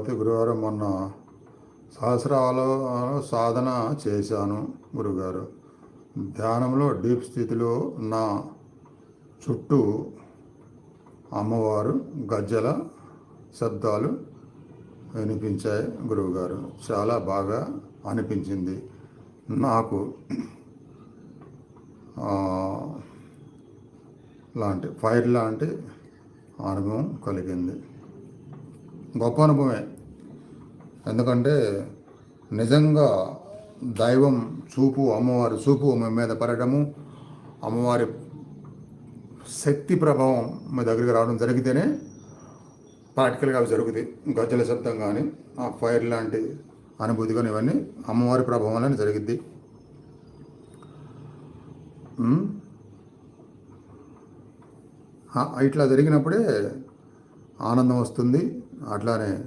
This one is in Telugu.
గురువారం మొన్న సహస్రాలు సాధన చేశాను గురుగారు. ధ్యానంలో డీప్ స్థితిలో నా చుట్టూ అమ్మవారు గజ్జల శబ్దాలు వినిపించాయి గురువుగారు. చాలా బాగా అనిపించింది నాకు. ఫైర్ లాంటి అనుభవం కలిగింది. గొప్ప అనుభవమే. ఎందుకంటే నిజంగా దైవం చూపు, అమ్మవారి చూపు మీ మీద పడటము, అమ్మవారి శక్తి ప్రభావం మీ దగ్గరికి రావడం జరిగితేనే ప్రాక్టికల్గా అవి జరుగుతాయి. గజ్జల శబ్దం కానీ ఆ ఫైర్ లాంటి అనుభూతి కానీ ఇవన్నీ అమ్మవారి ప్రభావంలోనే జరిగిద్ది. ఇట్లా జరిగినప్పుడే ఆనందం వస్తుంది. అట్లానే